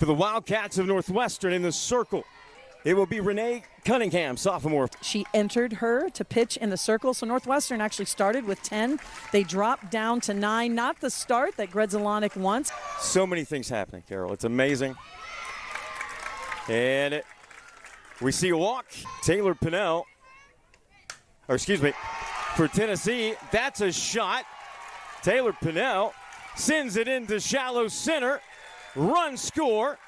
For the Wildcats of Northwestern in the circle, it will be Renee Cunningham, sophomore. She entered her to pitch in the circle, so Northwestern actually started with 10. They dropped down to 9, not the start that Gredzelanek wants. So many things happening, Carol. It's amazing. And we see a walk. Taylor Pinnell, for Tennessee, that's a shot. Taylor Pinnell sends it into shallow center. Run score.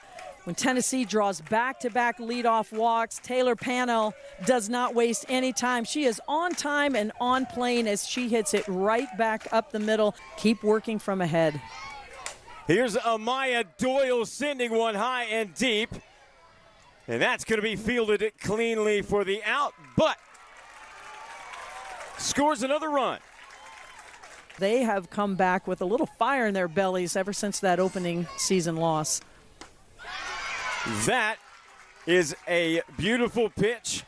When Tennessee draws back-to-back leadoff walks, Taylor Pinnell does not waste any time. She is on time and on plane as she hits it right back up the middle. Keep working from ahead. Here's Amaya Doyle sending one high and deep. And that's going to be fielded cleanly for the out, but scores another run. They have come back with a little fire in their bellies ever since that opening season loss. That is a beautiful pitch.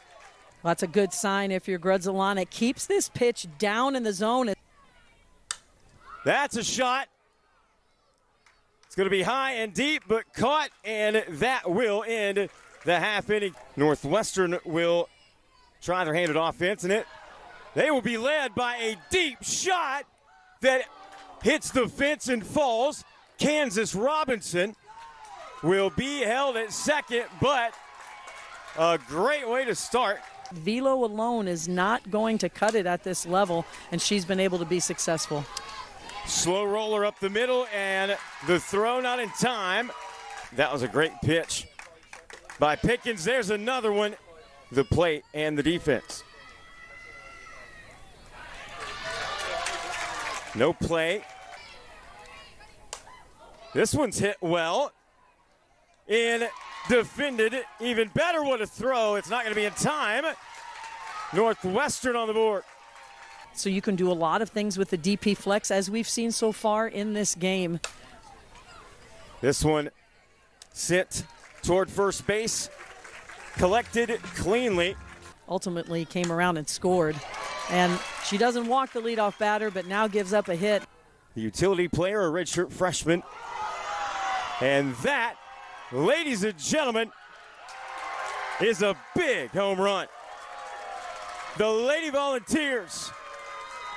Well, that's a good sign if you're Gredzelanek. Keeps this pitch down in the zone. That's a shot. It's going to be high and deep, but caught, and that will end the half inning. Northwestern will try their handed offense, and they will be led by a deep shot that hits the fence and falls. Kansas Robinson will be held at second, but a great way to start. Velo alone is not going to cut it at this level, and she's been able to be successful. Slow roller up the middle, and the throw not in time. That was a great pitch by Pickens. There's another one. The plate and the defense. No play. This one's hit well. And defended even better. What a throw. It's not going to be in time. Northwestern on the board. So you can do a lot of things with the DP flex as we've seen so far in this game. This one sent toward first base. Collected cleanly. Ultimately came around and scored. And she doesn't walk the leadoff batter, but now gives up a hit. The utility player, a redshirt freshman. And that, ladies and gentlemen, is a big home run. The Lady Volunteers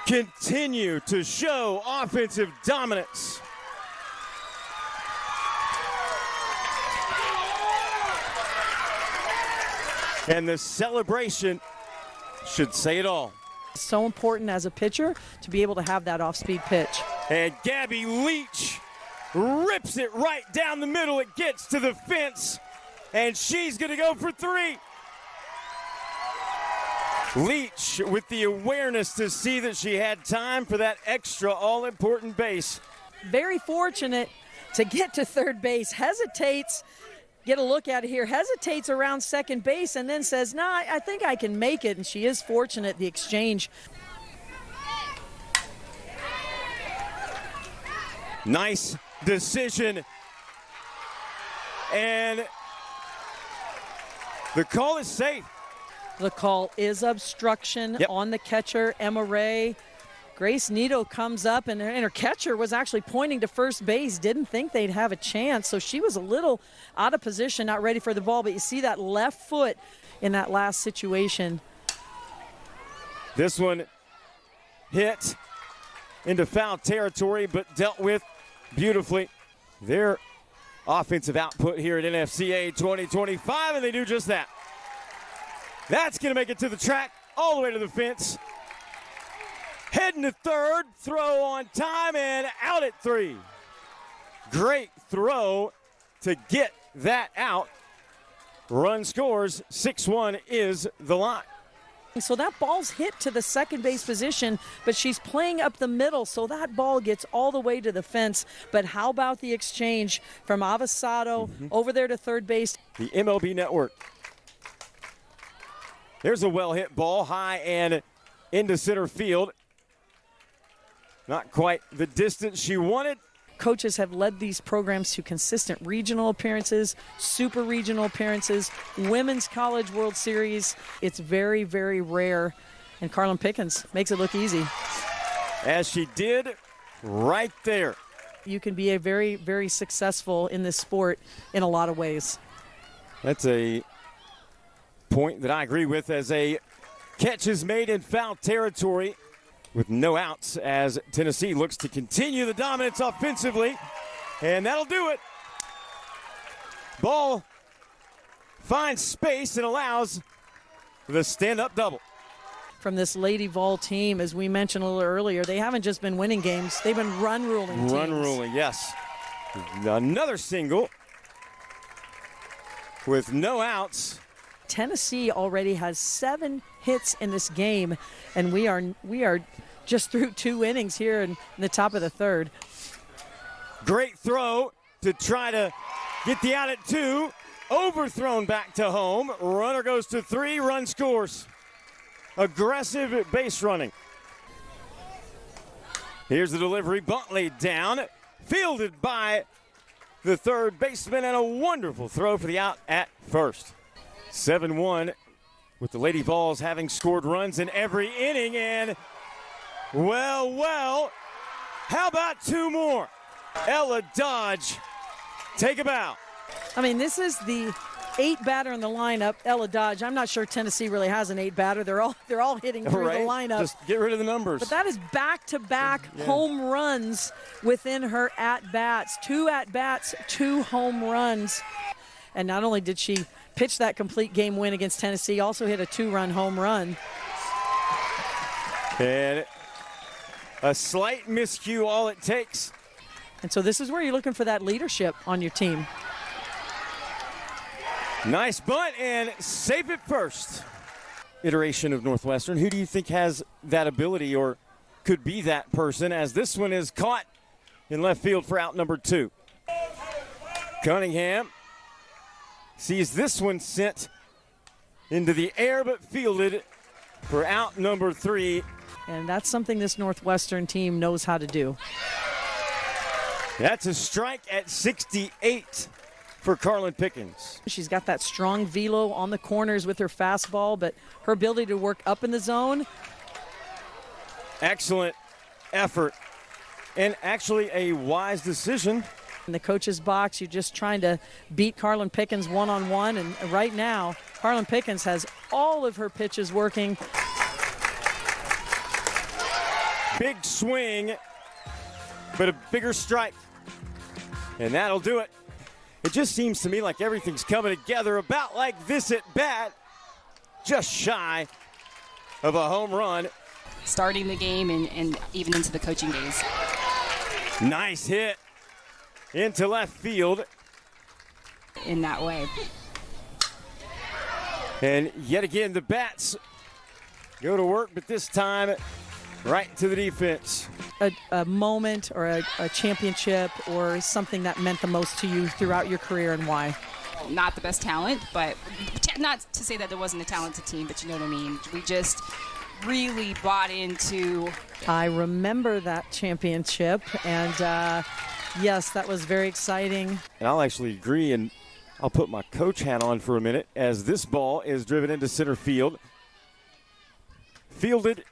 continue to show offensive dominance. And the celebration should say it all. So important as a pitcher to be able to have that off-speed pitch. And Gabby Leach rips it right down the middle. It gets to the fence, and she's going to go for 3. Leach with the awareness to see that she had time for that extra all-important base. Very fortunate to get to third base. Hesitates. Get a look at it here. Hesitates around second base and then says, nah, I think I can make it. And she is fortunate, the exchange. Nice decision. And the call is safe. The call is obstruction on the catcher, Emma Ray. Grace Nito comes up, and her catcher was actually pointing to first base, didn't think they'd have a chance, so she was a little out of position, not ready for the ball, but you see that left foot in that last situation. This one hit into foul territory, but dealt with beautifully. Their offensive output here at NFCA 2025, and they do just that. That's going to make it to the track, all the way to the fence. Heading to third, throw on time, and out at 3. Great throw to get that out. Run scores, 6-1 is the line. So that ball's hit to the second base position, but she's playing up the middle, so that ball gets all the way to the fence. But how about the exchange from Avasado over there to third base? The MLB Network. There's a well-hit ball, high and into center field. Not quite the distance she wanted. Coaches have led these programs to consistent regional appearances, super regional appearances, Women's College World Series. It's very, very rare, and Carlin Pickens makes it look easy. As she did right there. you can be a very, very successful in this sport in a lot of ways. That's a point that I agree with, as a catch is made in foul territory with no outs, as Tennessee looks to continue the dominance offensively, and that'll do it. Ball finds space and allows the stand-up double. From this Lady Vol team, as we mentioned a little earlier, they haven't just been winning games, they've been run-ruling teams. Run-ruling, yes. Another single with no outs. Tennessee already has 7 hits in this game, and we are just through 2 innings here in the top of the third. Great throw to try to get the out at 2. Overthrown back to home. Runner goes to 3, run scores. Aggressive base running. Here's the delivery, bunt laid down, fielded by the third baseman, and a wonderful throw for the out at first. 7-1 with the Lady Vols having scored runs in every inning, and well, how about 2 more? Ella Dodge, take a bow. I mean, this is the 8th batter in the lineup, Ella Dodge. I'm not sure Tennessee really has an 8th batter. They're all hitting through the lineup. Just get rid of the numbers. But that is back-to-back home runs within her at-bats. 2 at-bats, 2 home runs. And not only did she pitch that complete game win against Tennessee, also hit a 2-run home run. And a slight miscue, all it takes. And so this is where you're looking for that leadership on your team. Nice bunt and safe at first. Iteration of Northwestern. Who do you think has that ability or could be that person, as this one is caught in left field for out number 2? Cunningham sees this one sent into the air but fielded for out number 3. And that's something this Northwestern team knows how to do. That's a strike at 68 for Carlin Pickens. She's got that strong velo on the corners with her fastball, but her ability to work up in the zone. Excellent effort, and actually a wise decision. In the coach's box, you're just trying to beat Carlin Pickens one-on-one, and right now, Carlin Pickens has all of her pitches working. Big swing, but a bigger strike, and that'll do it. It just seems to me like everything's coming together about like this at bat. Just shy of a home run. Starting the game and even into the coaching days. Nice hit into left field. In that way. And yet again, the bats go to work, but this time right to the defense. A moment or a championship or something that meant the most to you throughout your career, and why? Not the best talent, but not to say that there wasn't a talented team, but you know what I mean. We just really bought into. I remember that championship, and yes, that was very exciting. And I'll actually agree, and I'll put my coach hat on for a minute, as this ball is driven into center field. Fielded,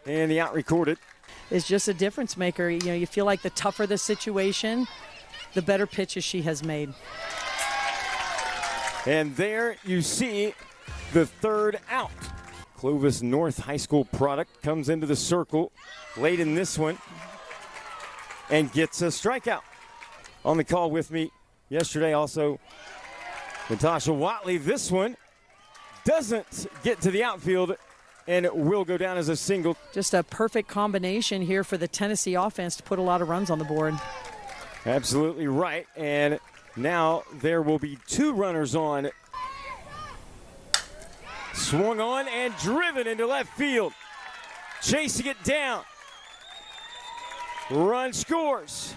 and the out recorded. Is just a difference maker. You know, you feel like the tougher the situation, the better pitches she has made. And there you see the 3rd out. Clovis North High School product comes into the circle late in this one and gets a strikeout. On the call with me yesterday also, Natasha Watley. This one doesn't get to the outfield, and it will go down as a single. Just a perfect combination here for the Tennessee offense to put a lot of runs on the board. Absolutely right. And now there will be 2 runners on. Swung on and driven into left field. Chasing it down. Run scores.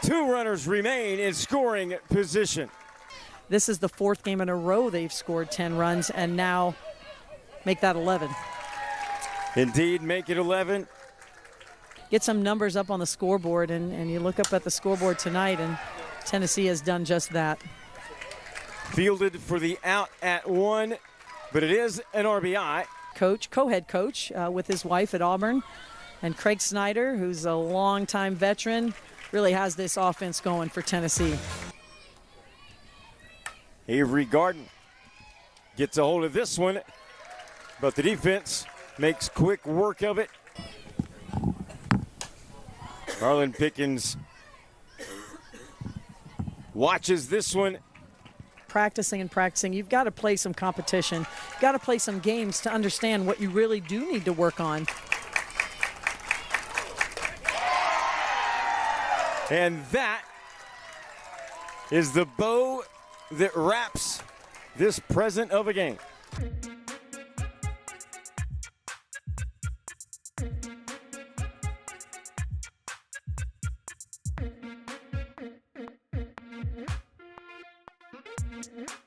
2 runners remain in scoring position. This is the 4th game in a row they've scored 10 runs, and now make that 11. Indeed, make it 11. Get some numbers up on the scoreboard, and you look up at the scoreboard tonight, and Tennessee has done just that. Fielded for the out at 1, but it is an RBI. Co-head coach with his wife at Auburn, And Craig Snyder, who's a longtime veteran, really has this offense going for Tennessee. Avery Garden gets a hold of this one, but the defense makes quick work of it. Marlon Pickens watches this one. Practicing and practicing. You've got to play some competition. You've got to play some games to understand what you really do need to work on. And that is the bow that wraps this present of a game. Mm-hmm.